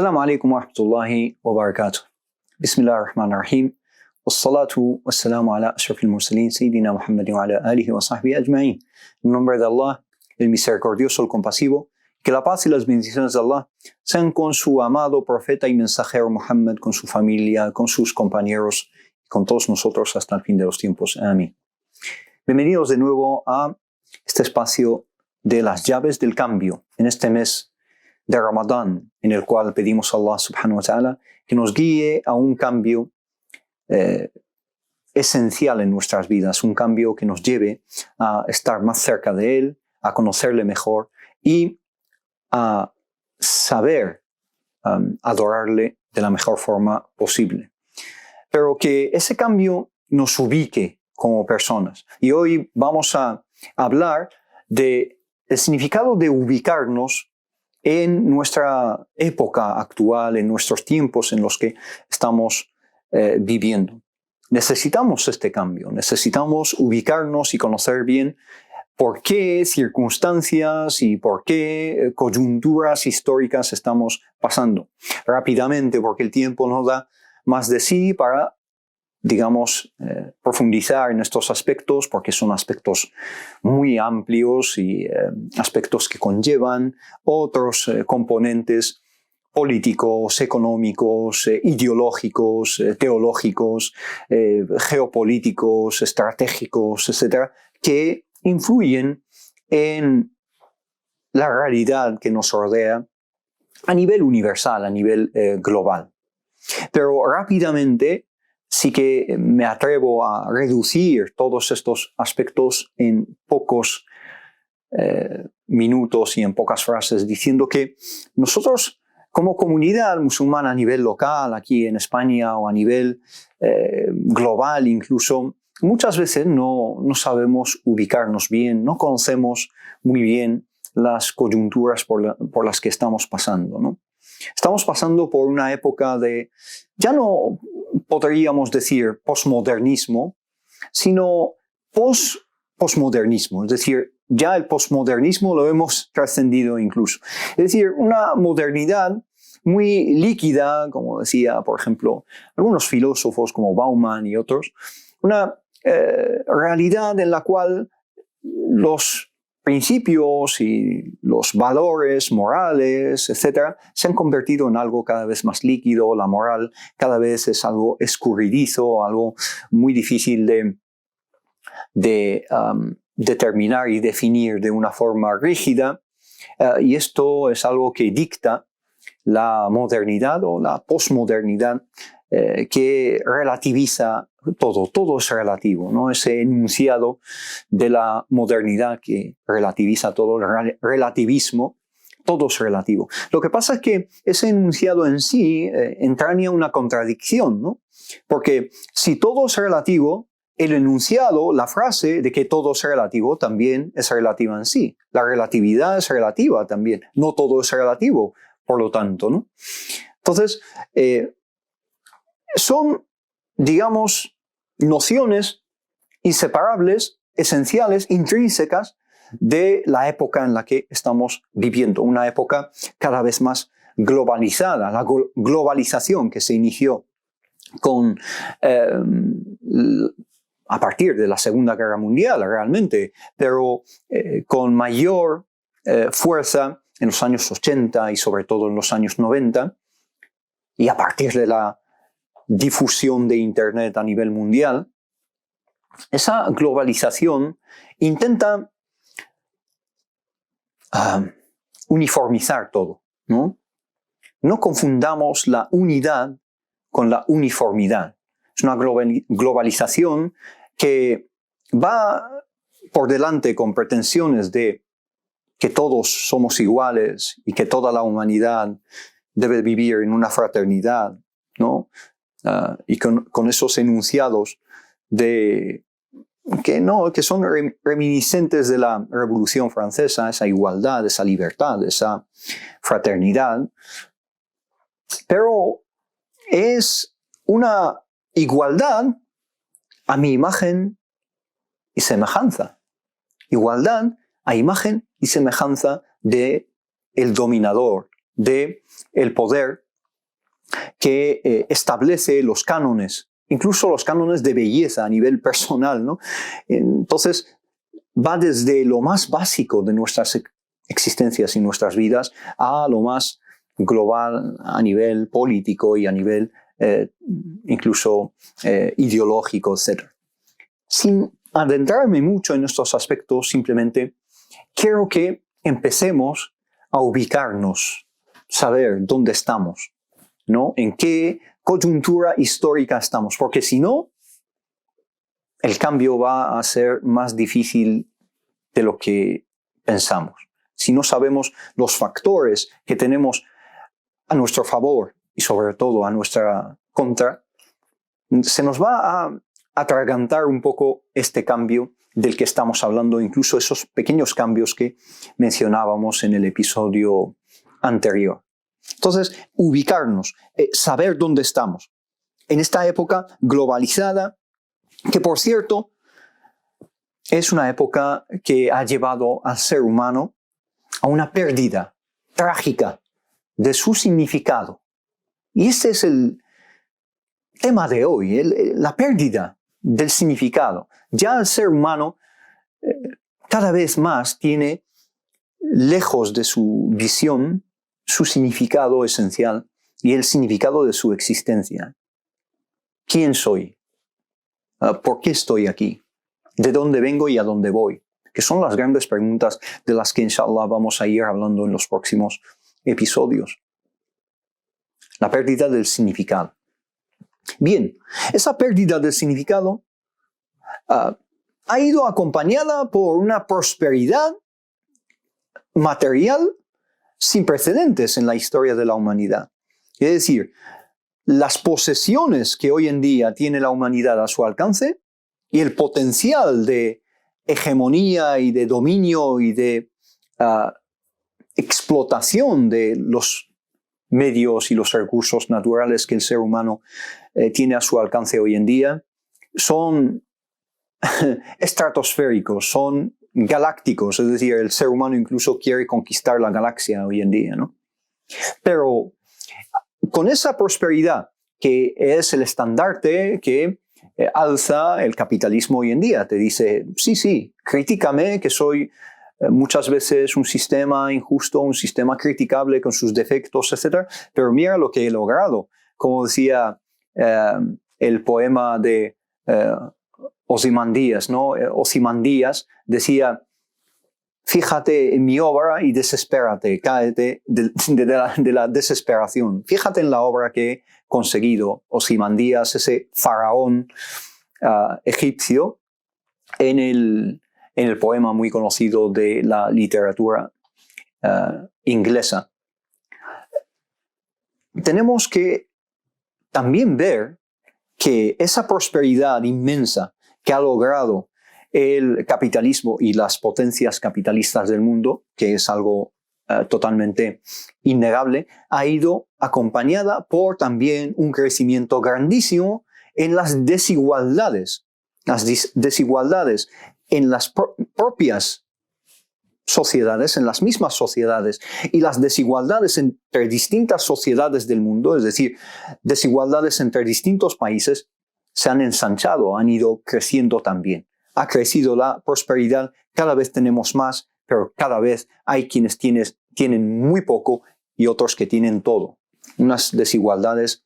Assalamu alaikum wa rahmatullahi wa barakatuh. Bismillah ar-Rahman ar-Rahim. Wassalatu wassalamu ala ashrafil mursalin, Sayyidina Muhammadin wa ala alihi wa sahbihi ajma'in. En nombre de Allah, el misericordioso, el compasivo, que la paz y las bendiciones de Allah sean con su amado profeta y mensajero Muhammad, con su familia, con sus compañeros y con todos nosotros hasta el fin de los tiempos. Amén. Bienvenidos de nuevo a este espacio de las llaves del cambio, en este mes de Ramadán, en el cual pedimos a Allah subhanahu wa ta'ala que nos guíe a un cambio esencial en nuestras vidas, un cambio que nos lleve a estar más cerca de Él, a conocerle mejor y a saber adorarle de la mejor forma posible. Pero que ese cambio nos ubique como personas. Y hoy vamos a hablar del significado de ubicarnos en nuestra época actual, en nuestros tiempos en los que estamos viviendo. Necesitamos este cambio, necesitamos ubicarnos y conocer bien por qué circunstancias y por qué coyunturas históricas estamos pasando. Rápidamente, porque el tiempo nos da más de sí para, digamos, profundizar en estos aspectos, porque son aspectos muy amplios y aspectos que conllevan otros componentes políticos, económicos, ideológicos, teológicos, geopolíticos, estratégicos, etcétera, que influyen en la realidad que nos rodea a nivel universal, a nivel global. Pero rápidamente sí que me atrevo a reducir todos estos aspectos en pocos minutos y en pocas frases, diciendo que nosotros como comunidad musulmana a nivel local, aquí en España, o a nivel global incluso, muchas veces no sabemos ubicarnos bien, no conocemos muy bien las coyunturas por las que estamos pasando, ¿no? Estamos pasando por una época de, ya no podríamos decir posmodernismo, sino posmodernismo, es decir, ya el posmodernismo lo hemos trascendido incluso. Es decir, una modernidad muy líquida, como decía, por ejemplo, algunos filósofos como Bauman y otros, una realidad en la cual los principios y los valores morales, etc., se han convertido en algo cada vez más líquido. La moral cada vez es algo escurridizo, algo muy difícil de determinar y definir de una forma rígida, y esto es algo que dicta la modernidad o la posmodernidad, que relativiza todo es relativo, ¿no? Ese enunciado de la modernidad que relativiza todo, el relativismo, todo es relativo. Lo que pasa es que ese enunciado en sí entraña una contradicción, ¿no? Porque si todo es relativo, el enunciado, la frase de que todo es relativo también es relativa en sí. La relatividad es relativa también. No todo es relativo, por lo tanto, ¿no? Entonces, son, digamos, nociones inseparables, esenciales, intrínsecas de la época en la que estamos viviendo. Una época cada vez más globalizada. La globalización que se inició con a partir de la Segunda Guerra Mundial realmente, pero con mayor fuerza en los años 80 y sobre todo en los años 90, y a partir de la difusión de Internet a nivel mundial, esa globalización intenta uniformizar todo, ¿no? No confundamos la unidad con la uniformidad. Es una globalización que va por delante con pretensiones de que todos somos iguales y que toda la humanidad debe vivir en una fraternidad, ¿no? Y con esos enunciados que son reminiscentes de la Revolución Francesa, esa igualdad, esa libertad, esa fraternidad. Pero es una igualdad a mi imagen y semejanza. Igualdad a imagen y semejanza de el dominador, de el poder que establece los cánones, incluso los cánones de belleza a nivel personal, ¿no? Entonces, va desde lo más básico de nuestras existencias y nuestras vidas a lo más global a nivel político y a nivel incluso ideológico, etc. Sin adentrarme mucho en estos aspectos, simplemente quiero que empecemos a ubicarnos, saber dónde estamos, ¿no? En qué coyuntura histórica estamos, porque si no, el cambio va a ser más difícil de lo que pensamos. Si no sabemos los factores que tenemos a nuestro favor y sobre todo a nuestra contra, se nos va a atragantar un poco este cambio del que estamos hablando, incluso esos pequeños cambios que mencionábamos en el episodio anterior. Entonces, ubicarnos, saber dónde estamos. En esta época globalizada, que por cierto, es una época que ha llevado al ser humano a una pérdida trágica de su significado. Y este es el tema de hoy, la pérdida del significado. Ya el ser humano cada vez más tiene lejos de su visión su significado esencial y el significado de su existencia. ¿Quién soy? ¿Por qué estoy aquí? ¿De dónde vengo y a dónde voy? Que son las grandes preguntas de las que inshallah vamos a ir hablando en los próximos episodios. La pérdida del significado. Bien, esa pérdida del significado ha ido acompañada por una prosperidad material sin precedentes en la historia de la humanidad. Es decir, las posesiones que hoy en día tiene la humanidad a su alcance y el potencial de hegemonía y de dominio y de explotación de los medios y los recursos naturales que el ser humano tiene a su alcance hoy en día son estratosféricos, son galácticos, es decir, el ser humano incluso quiere conquistar la galaxia hoy en día, ¿no? Pero con esa prosperidad que es el estandarte que alza el capitalismo hoy en día, te dice, sí, critícame que soy muchas veces un sistema injusto, un sistema criticable con sus defectos, etc. Pero mira lo que he logrado. Como decía el poema de Ozymandias, ¿no? Ozymandias decía, fíjate en mi obra y desespérate, cáete de la desesperación. Fíjate en la obra que he conseguido. Ozymandias, ese faraón egipcio, en el poema muy conocido de la literatura inglesa. Tenemos que también ver que esa prosperidad inmensa que ha logrado el capitalismo y las potencias capitalistas del mundo, que es algo totalmente innegable, ha ido acompañada por también un crecimiento grandísimo en las desigualdades. Las desigualdades en las propias sociedades, en las mismas sociedades, y las desigualdades entre distintas sociedades del mundo, es decir, desigualdades entre distintos países, se han ensanchado, han ido creciendo también. Ha crecido la prosperidad, cada vez tenemos más, pero cada vez hay quienes tienen muy poco y otros que tienen todo. Unas desigualdades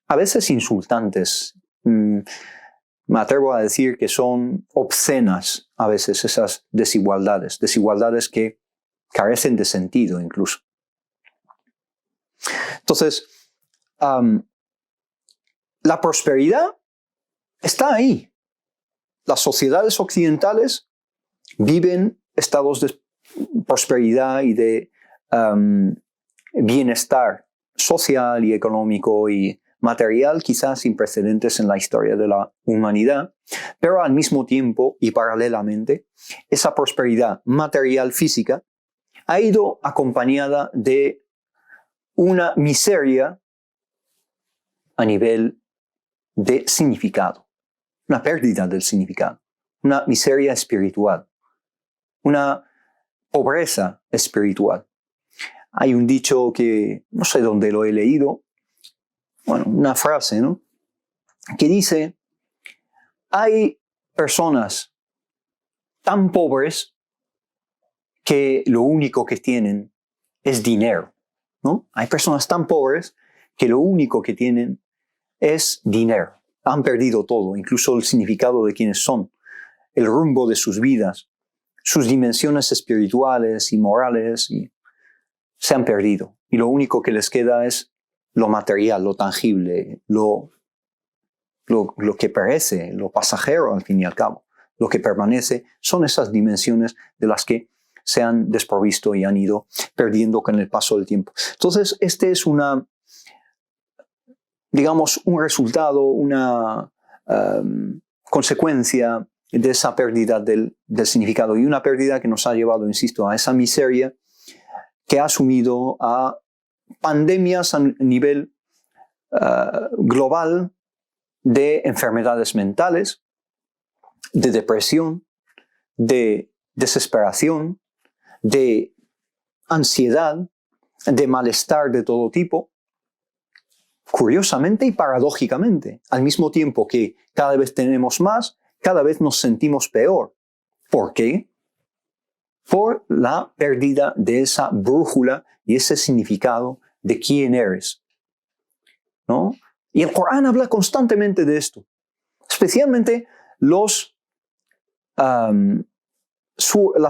a veces insultantes. Me atrevo a decir que son obscenas a veces esas desigualdades que carecen de sentido incluso. Entonces, la prosperidad está ahí. Las sociedades occidentales viven estados de prosperidad y de bienestar social y económico y material quizás sin precedentes en la historia de la humanidad, pero al mismo tiempo y paralelamente, esa prosperidad material física ha ido acompañada de una miseria a nivel de significado, una pérdida del significado, una miseria espiritual, una pobreza espiritual. Hay un dicho que no sé dónde lo he leído, bueno, una frase, ¿no? Que dice, hay personas tan pobres que lo único que tienen es dinero, ¿no? Hay personas tan pobres que lo único que tienen es dinero. Han perdido todo, incluso el significado de quiénes son, el rumbo de sus vidas, sus dimensiones espirituales y morales, y se han perdido. Y lo único que les queda es lo material, lo tangible, lo que perece, lo pasajero al fin y al cabo. Lo que permanece son esas dimensiones de las que se han desprovisto y han ido perdiendo con el paso del tiempo. Entonces, este es digamos, un resultado, una consecuencia de esa pérdida del significado, y una pérdida que nos ha llevado, insisto, a esa miseria que ha asumido a pandemias a nivel global de enfermedades mentales, de depresión, de desesperación, de ansiedad, de malestar de todo tipo. Curiosamente y paradójicamente, al mismo tiempo que cada vez tenemos más, cada vez nos sentimos peor. ¿Por qué? Por la pérdida de esa brújula y ese significado de quién eres, ¿no? Y el Corán habla constantemente de esto, especialmente las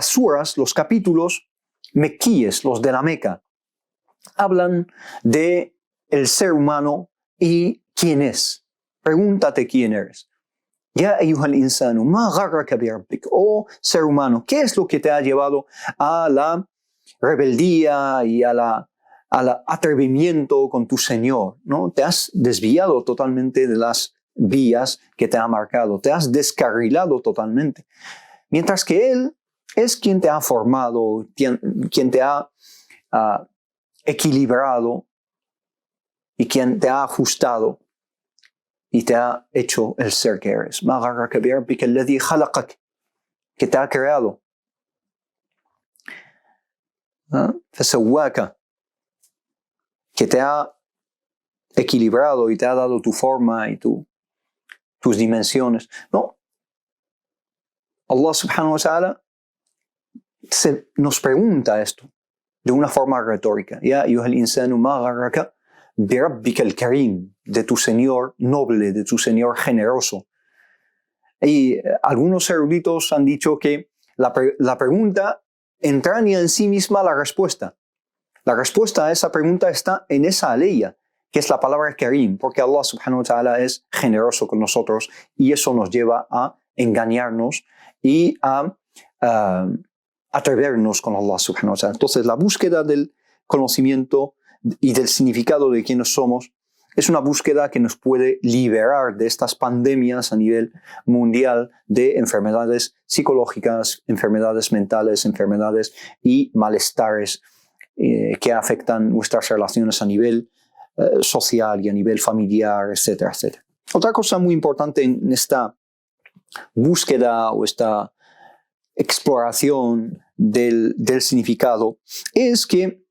suras, los capítulos mequíes, los de la Meca, hablan de el ser humano y quién es. Pregúntate quién eres. Ya ayyuhal insanu, ma gharraka bi rabbik. Oh ser humano, ¿qué es lo que te ha llevado a la rebeldía y al atrevimiento con tu Señor, ¿no? Te has desviado totalmente de las vías que te ha marcado, te has descarrilado totalmente. Mientras que Él es quien te ha formado, quien te ha equilibrado y quien te ha ajustado y te ha hecho el ser que eres. Ma gharraka bi rabbika alladhi khalaqak, que te ha creado. Fasawwaka, que te ha equilibrado y te ha dado tu forma y tus dimensiones. No. Allah subhanahu wa ta'ala nos pregunta esto de una forma retórica. Ya ayyuhal insanu ma gharraka bi rabbika al-karim, de tu Señor noble, de tu Señor generoso. Y algunos eruditos han dicho que la pregunta entraña en sí misma la respuesta. La respuesta a esa pregunta está en esa aleya, que es la palabra karim, porque Allah subhanahu wa ta'ala es generoso con nosotros y eso nos lleva a engañarnos y a atrevernos con Allah subhanahu wa ta'ala. Entonces, la búsqueda del conocimiento y del significado de quiénes somos es una búsqueda que nos puede liberar de estas pandemias a nivel mundial de enfermedades psicológicas, enfermedades mentales, enfermedades y malestares que afectan nuestras relaciones a nivel social y a nivel familiar, etcétera, etcétera. Otra cosa muy importante en esta búsqueda o esta exploración del significado es que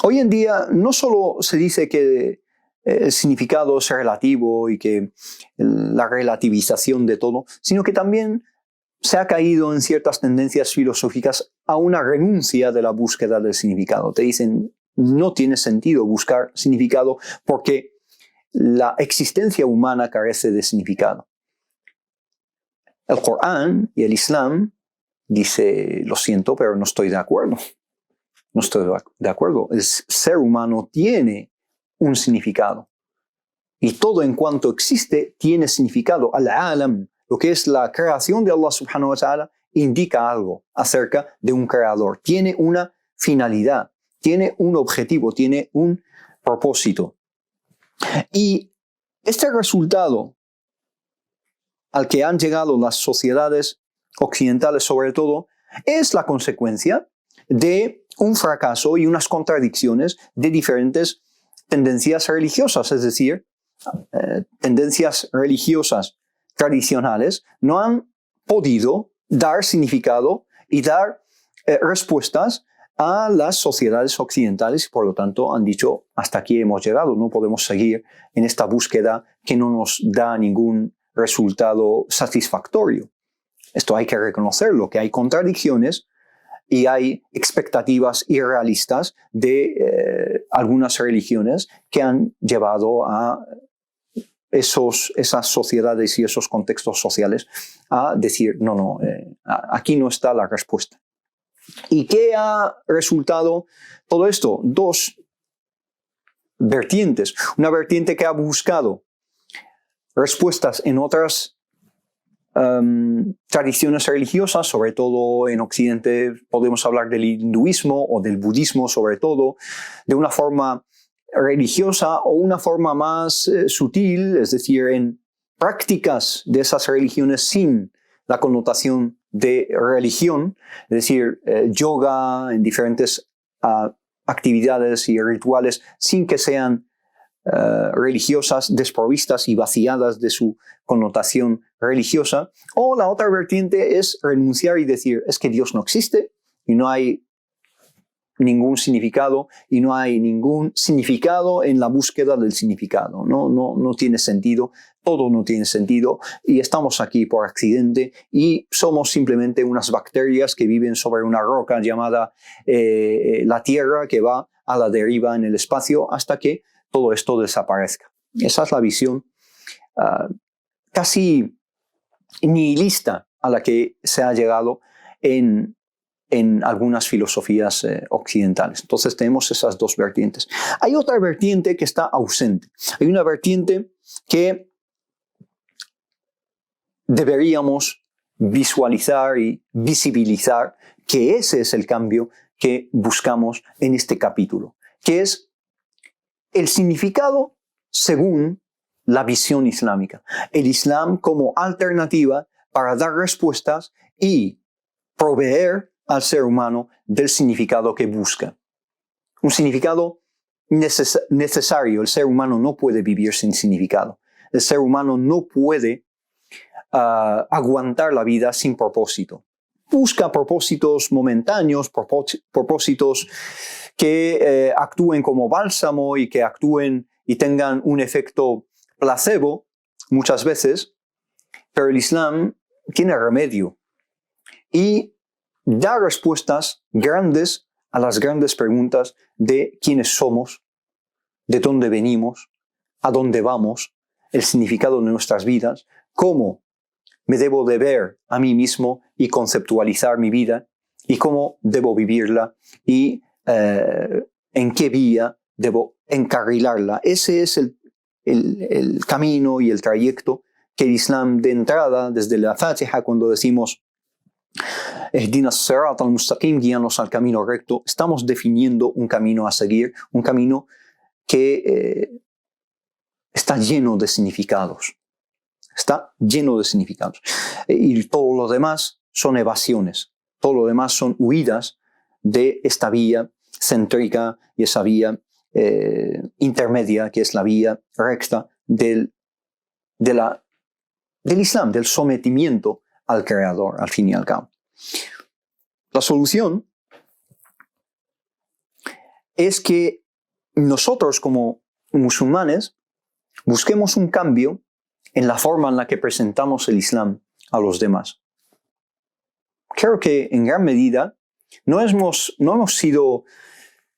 hoy en día no solo se dice que el significado es relativo y que la relativización de todo, sino que también se ha caído en ciertas tendencias filosóficas a una renuncia de la búsqueda del significado. Te dicen, no tiene sentido buscar significado porque la existencia humana carece de significado. El Corán y el Islam dice, lo siento, pero no estoy de acuerdo. No estoy de acuerdo. El ser humano tiene un significado. Y todo en cuanto existe tiene significado. Al-alam, lo que es la creación de Allah subhanahu wa ta'ala, indica algo acerca de un creador. Tiene una finalidad, tiene un objetivo, tiene un propósito. Y este resultado al que han llegado las sociedades occidentales sobre todo es la consecuencia de un fracaso y unas contradicciones de diferentes tendencias religiosas, es decir, tendencias religiosas tradicionales no han podido dar significado y dar respuestas a las sociedades occidentales y por lo tanto han dicho hasta aquí hemos llegado, no podemos seguir en esta búsqueda que no nos da ningún resultado satisfactorio. Esto hay que reconocerlo, que hay contradicciones y hay expectativas irrealistas de algunas religiones que han llevado a esas sociedades y esos contextos sociales a decir, no, aquí no está la respuesta. ¿Y qué ha resultado todo esto? Dos vertientes. Una vertiente que ha buscado respuestas en otras tradiciones religiosas, sobre todo en Occidente podemos hablar del hinduismo o del budismo, sobre todo, de una forma religiosa o una forma más sutil, es decir, en prácticas de esas religiones sin la connotación de religión, es decir, yoga en diferentes actividades y rituales sin que sean religiosas, desprovistas y vaciadas de su connotación religiosa. O la otra vertiente es renunciar y decir, es que Dios no existe y no hay ningún significado y no hay ningún significado en la búsqueda del significado. No tiene sentido, todo no tiene sentido y estamos aquí por accidente y somos simplemente unas bacterias que viven sobre una roca llamada la Tierra que va a la deriva en el espacio hasta que todo esto desaparezca. Esa es la visión casi nihilista a la que se ha llegado en algunas filosofías occidentales. Entonces tenemos esas dos vertientes. Hay otra vertiente que está ausente. Hay una vertiente que deberíamos visualizar y visibilizar, que ese es el cambio que buscamos en este capítulo, que es el significado según la visión islámica. El Islam como alternativa para dar respuestas y proveer al ser humano del significado que busca. Un significado necesario. El ser humano no puede vivir sin significado. El ser humano no puede aguantar la vida sin propósito. Busca propósitos momentáneos, propósitos que actúen como bálsamo y que actúen y tengan un efecto placebo muchas veces, pero el Islam tiene remedio y da respuestas grandes a las grandes preguntas de quiénes somos, de dónde venimos, a dónde vamos, el significado de nuestras vidas, cómo me debo de ver a mí mismo y conceptualizar mi vida y cómo debo vivirla y en qué vía debo encarrilarla. Ese es el camino y el trayecto que el Islam de entrada, desde la Fatiha, cuando decimos Ihdina as-sirat al-mustaqim, guíanos al camino recto, estamos definiendo un camino a seguir, un camino que está lleno de significados. Está lleno de significados. Y todo lo demás son evasiones, todo lo demás son huidas de esta vía céntrica y esa vía intermedia, que es la vía recta del Islam, del sometimiento al Creador, al fin y al cabo. La solución es que nosotros como musulmanes busquemos un cambio en la forma en la que presentamos el Islam a los demás. Creo que en gran medida no hemos sido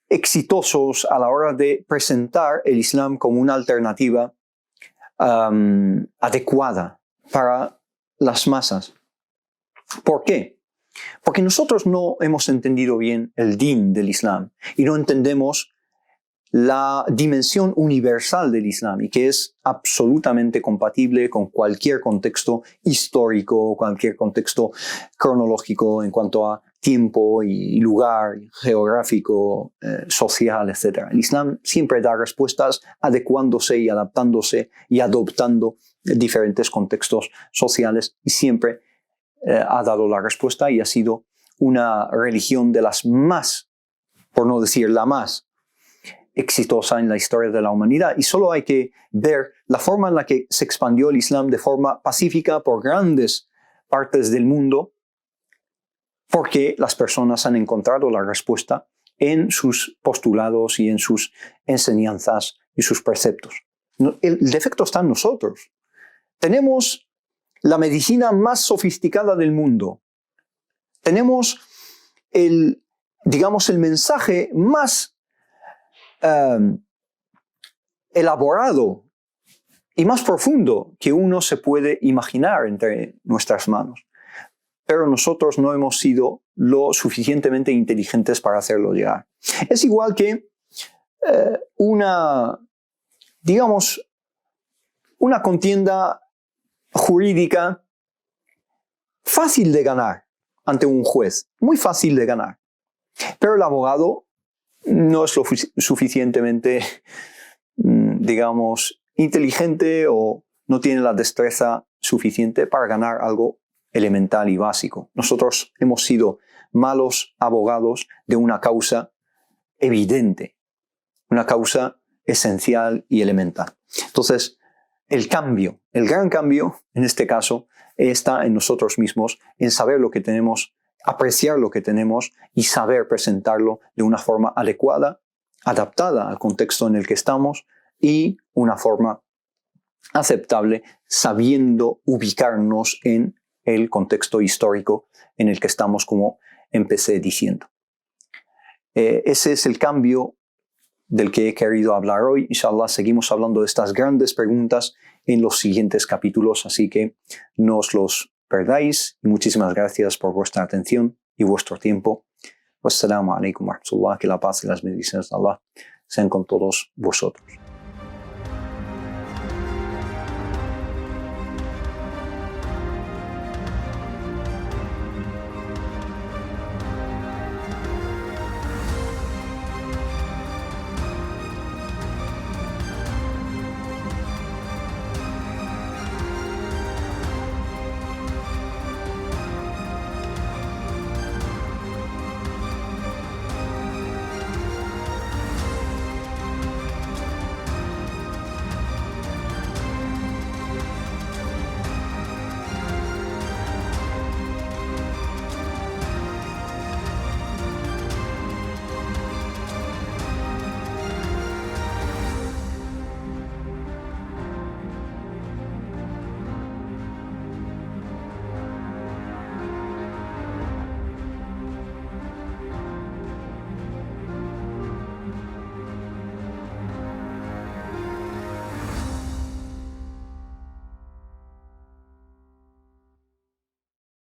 exitosos a la hora de presentar el Islam como una alternativa adecuada para las masas. ¿Por qué? Porque nosotros no hemos entendido bien el din del Islam y no entendemos la dimensión universal del Islam y que es absolutamente compatible con cualquier contexto histórico, cualquier contexto cronológico en cuanto a tiempo y lugar geográfico, social, etc. El Islam siempre da respuestas adecuándose y adaptándose y adoptando diferentes contextos sociales y siempre ha dado la respuesta y ha sido una religión de las más, por no decir la más, exitosa en la historia de la humanidad. Y solo hay que ver la forma en la que se expandió el Islam de forma pacífica por grandes partes del mundo, porque las personas han encontrado la respuesta en sus postulados y en sus enseñanzas y sus preceptos. El defecto está en nosotros. Tenemos la medicina más sofisticada del mundo. Tenemos el mensaje más elaborado y más profundo que uno se puede imaginar entre nuestras manos. Pero nosotros no hemos sido lo suficientemente inteligentes para hacerlo llegar. Es igual que una contienda jurídica fácil de ganar ante un juez, muy fácil de ganar. Pero el abogado no es lo suficientemente, inteligente o no tiene la destreza suficiente para ganar algo elemental y básico. Nosotros hemos sido malos abogados de una causa evidente, una causa esencial y elemental. Entonces, el gran cambio, en este caso, está en nosotros mismos, en saber lo que tenemos, apreciar lo que tenemos y saber presentarlo de una forma adecuada, adaptada al contexto en el que estamos y una forma aceptable, sabiendo ubicarnos en el contexto histórico en el que estamos, como empecé diciendo. Ese es el cambio del que he querido hablar hoy. Inshallah, seguimos hablando de estas grandes preguntas en los siguientes capítulos, así que no os los perdáis. Y muchísimas gracias por vuestra atención y vuestro tiempo. Wassalamu alaikum wa rahmatullah. Que la paz y las bendiciones de Allah sean con todos vosotros.